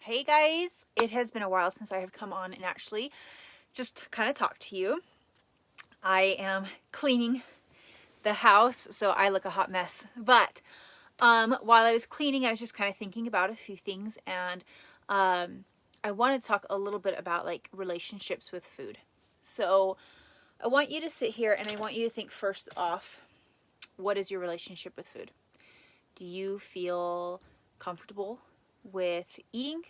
Hey guys, it has been a while since I have come on and actually just kind of talked to you. I am cleaning the house, so I look a hot mess. But while I was cleaning, I was just kind of thinking about a few things, and I want to talk a little bit about like relationships with food. So I want you to sit here and I want you to think first off, what is your relationship with food? Do you feel comfortable with eating?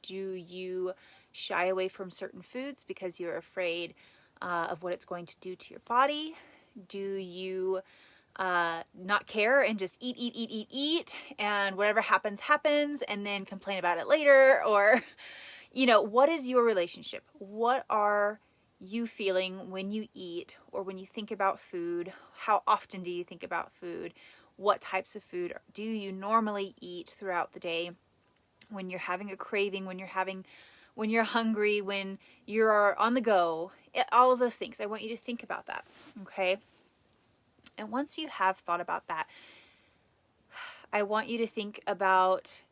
Do you shy away from certain foods because you're afraid of what it's going to do to your body? Do you not care and just eat, and whatever happens, happens, and then complain about it later? Or, what is your relationship? What are you feeling when you eat or when you think about food? How often do you think about food? What types of food do you normally eat throughout the day? When you're having a craving, when you're hungry, when you're on the go, all of those things. I want you to think about that, okay? And once you have thought about that, I want you to think about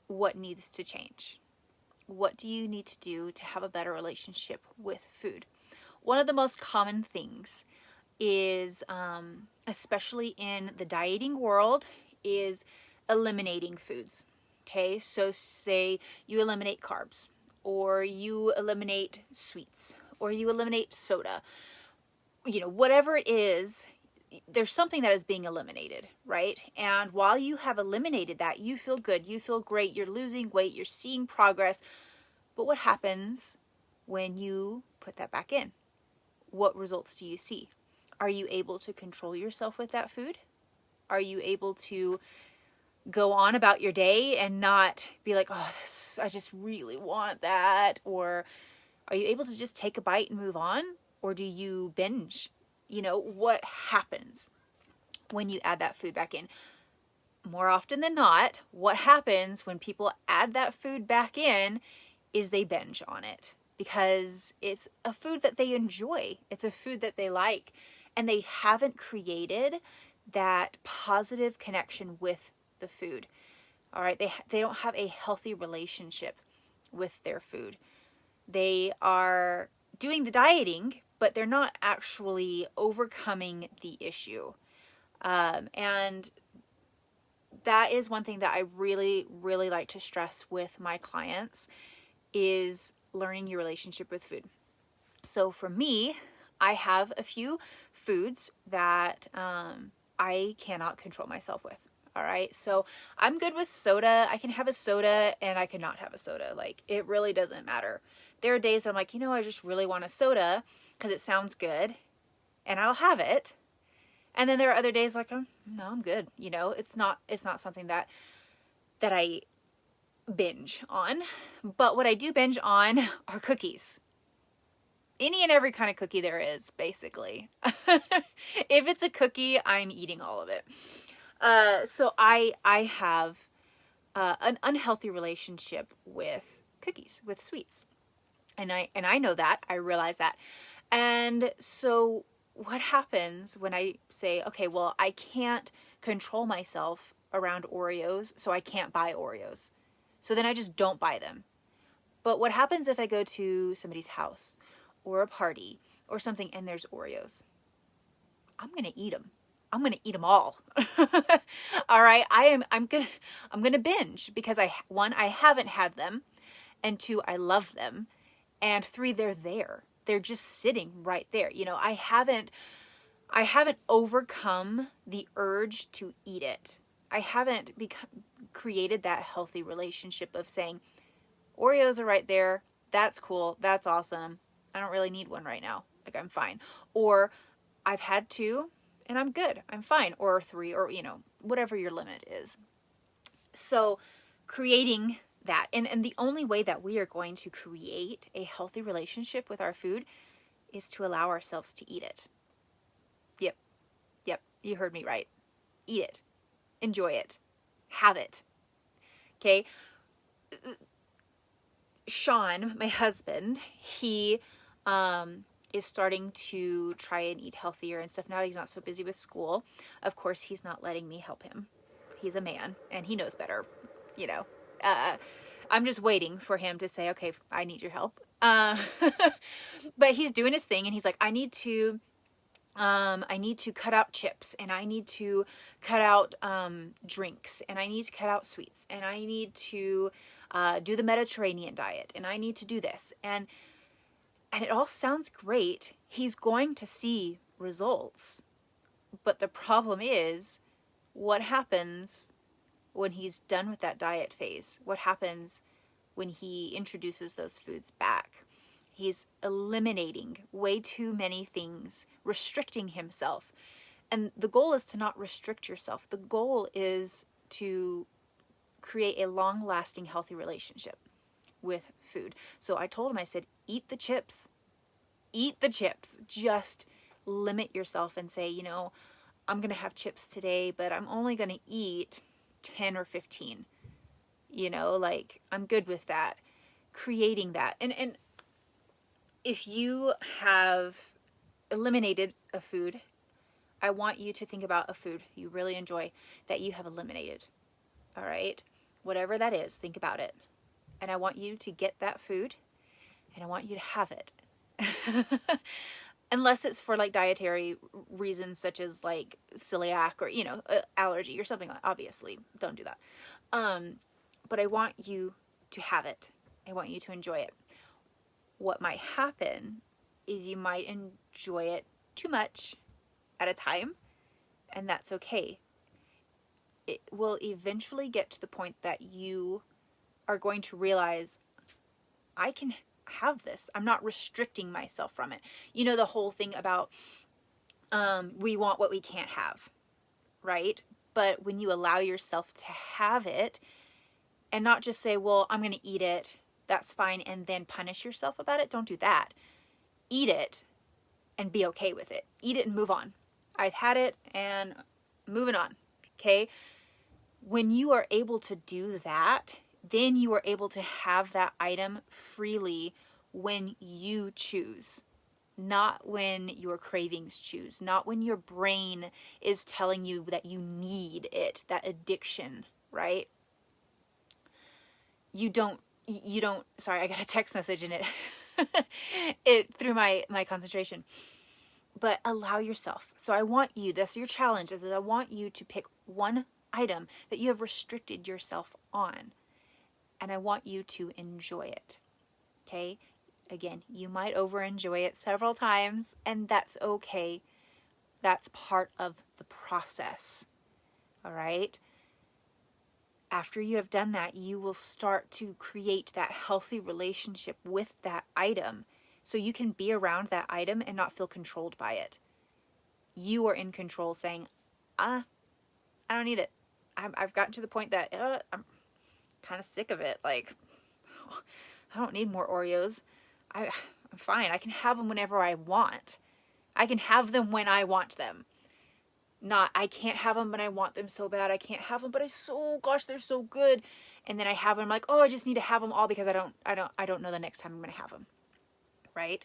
what needs to change. What do you need to do to have a better relationship with food? One of the most common things is, especially in the dieting world, is eliminating foods. Okay, so say you eliminate carbs, or you eliminate sweets, or you eliminate soda. Whatever it is, there's something that is being eliminated, right? And while you have eliminated that, you feel good, you feel great, you're losing weight, you're seeing progress. But what happens when you put that back in? What results do you see? Are you able to control yourself with that food? Are you able to go on about your day and not be like, oh, I just really want that? Or are you able to just take a bite and move on? Or do you binge? What happens when you add that food back in? More often than not, what happens when people add that food back in is they binge on it, because it's a food that they enjoy. It's a food that they like, and they haven't created that positive connection with the food. All right, they don't have a healthy relationship with their food. They are doing the dieting, but they're not actually overcoming the issue. And that is one thing that I really, really like to stress with my clients, is learning your relationship with food. So for me, I have a few foods that I cannot control myself with. All right. So I'm good with soda. I can have a soda and I cannot have a soda. Like, it really doesn't matter. There are days I'm like, I just really want a soda because it sounds good, and I'll have it. And then there are other days like, no, I'm good. It's not something that I binge on. But what I do binge on are cookies. Any and every kind of cookie there is, basically. If it's a cookie, I'm eating all of it. So I have an unhealthy relationship with cookies, with sweets. And I know that. I realize that. And so what happens when I say, okay, well, I can't control myself around Oreos, so I can't buy Oreos. So then I just don't buy them. But what happens if I go to somebody's house or a party or something and there's Oreos? I'm going to eat them. I'm going to eat them all. All right. I'm going to binge because I haven't had them, and 2, I love them, and 3, they're there. They're just sitting right there. I haven't overcome the urge to eat it. I haven't created that healthy relationship of saying, Oreos are right there. That's cool. That's awesome. I don't really need one right now. Like, I'm fine. Or I've had 2 and I'm good. I'm fine. Or 3, or, whatever your limit is. So creating that, and the only way that we are going to create a healthy relationship with our food is to allow ourselves to eat it. Yep. You heard me right. Eat it. Enjoy it. Have it. Okay. Sean, my husband, he is starting to try and eat healthier and stuff. Now he's not so busy with school. Of course, he's not letting me help him. He's a man and he knows better. I'm just waiting for him to say, okay, I need your help. But he's doing his thing, and he's like, I need to cut out chips, and I need to cut out drinks, and I need to cut out sweets, and I need to do the Mediterranean diet, and I need to do this. And it all sounds great. He's going to see results. But the problem is, what happens when he's done with that diet phase? What happens when he introduces those foods back? He's eliminating way too many things, restricting himself. And the goal is to not restrict yourself. The goal is to create a long-lasting, healthy relationship with food. So I told him, I said, eat the chips. Eat the chips. Just limit yourself and say, you know, I'm going to have chips today, but I'm only going to eat 10 or 15. You know, like, I'm good with that. Creating that. And if you have eliminated a food, I want you to think about a food you really enjoy that you have eliminated. All right? Whatever that is, think about it. And I want you to get that food, and I want you to have it. Unless it's for like dietary reasons, such as like celiac or, you know, allergy or something. Obviously, don't do that. But I want you to have it. I want you to enjoy it. What might happen is you might enjoy it too much at a time, and that's okay. It will eventually get to the point that you are going to realize, I can have this. I'm not restricting myself from it. You know, the whole thing about we want what we can't have, right? But when you allow yourself to have it and not just say, well, I'm going to eat it, that's fine, and then punish yourself about it, don't do that. Eat it and be okay with it. Eat it and move on. I've had it and moving on, okay? When you are able to do that, then you are able to have that item freely when you choose, not when your cravings choose, not when your brain is telling you that you need it, that addiction, right? You don't, sorry, I got a text message in it threw my concentration. But allow yourself. So I want you, that's your challenge, is that I want you to pick one item that you have restricted yourself on. And I want you to enjoy it. Okay? Again, you might over-enjoy it several times, and that's okay. That's part of the process. All right? After you have done that, you will start to create that healthy relationship with that item, so you can be around that item and not feel controlled by it. You are in control, saying, I don't need it. I've gotten to the point that I'm kind of sick of it. Like, I don't need more Oreos. I'm fine. I can have them whenever I want. I can have them when I want them. Not, I can't have them, but I want them so bad. I can't have them, but gosh, they're so good. And then I have them, like, oh, I just need to have them all because I don't know the next time I'm going to have them. Right?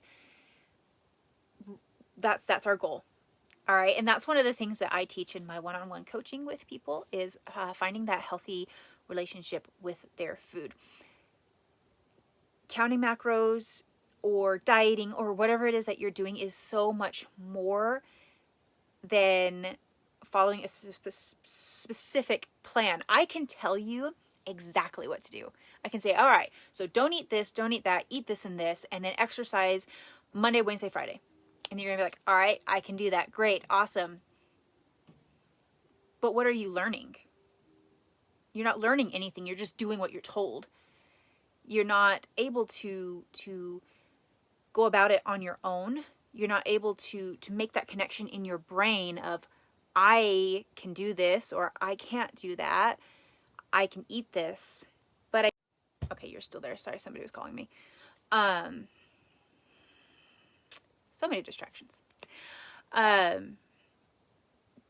That's our goal. All right. And that's one of the things that I teach in my one-on-one coaching with people is finding that healthy relationship with their food. Counting macros or dieting or whatever it is that you're doing is so much more than following a specific plan. I can tell you exactly what to do. I can say, all right, so don't eat this, don't eat that, eat this and this, and then exercise Monday, Wednesday, Friday. And you're going to be like, all right, I can do that. Great, awesome. But what are you learning? You're not learning anything. You're just doing what you're told. You're not able to go about it on your own. You're not able to make that connection in your brain of, I can do this or I can't do that. I can eat this, but okay, you're still there. Sorry, somebody was calling me. So many distractions.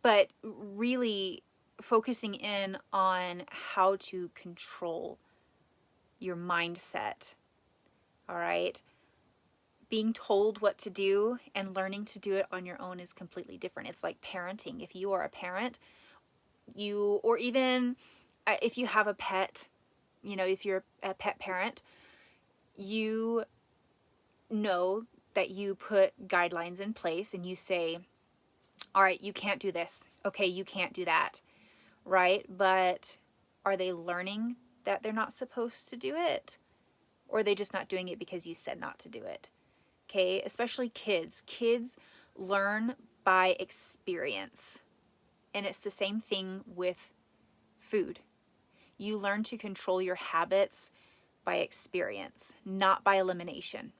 But really focusing in on how to control your mindset. All right. Being told what to do and learning to do it on your own is completely different. It's like parenting. If you are a parent, or even if you have a pet, if you're a pet parent, you know that you put guidelines in place and you say, all right, you can't do this. Okay, you can't do that. Right? But are they learning that they're not supposed to do it? Or are they just not doing it because you said not to do it? Okay, especially kids. Kids learn by experience. And it's the same thing with food. You learn to control your habits by experience, not by elimination.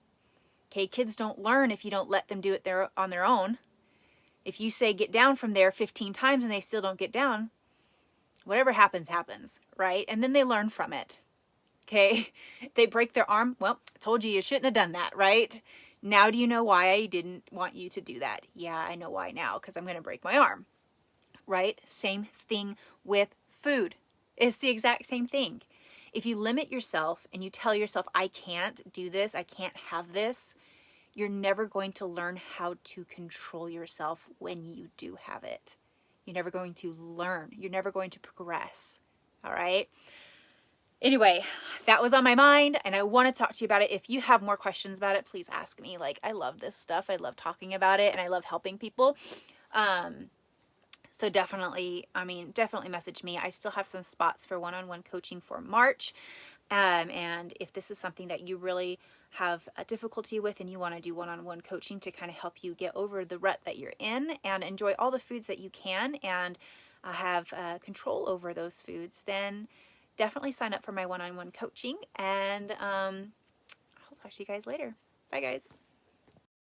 Okay, kids don't learn if you don't let them do it on their own. If you say get down from there 15 times and they still don't get down, whatever happens, happens, right? And then they learn from it. Okay, they break their arm. Well, I told you shouldn't have done that, right? Now do you know why I didn't want you to do that? Yeah, I know why now, because I'm going to break my arm, right? Same thing with food. It's the exact same thing. If you limit yourself and you tell yourself, I can't do this, I can't have this, you're never going to learn how to control yourself when you do have it. You're never going to learn. You're never going to progress. All right? Anyway, that was on my mind and I want to talk to you about it. If you have more questions about it, please ask me. Like, I love this stuff. I love talking about it and I love helping people. So definitely message me. I still have some spots for one-on-one coaching for March. And if this is something that you really have a difficulty with and you want to do one-on-one coaching to kind of help you get over the rut that you're in and enjoy all the foods that you can and have control over those foods, then definitely sign up for my one-on-one coaching. And I'll talk to you guys later. Bye, guys.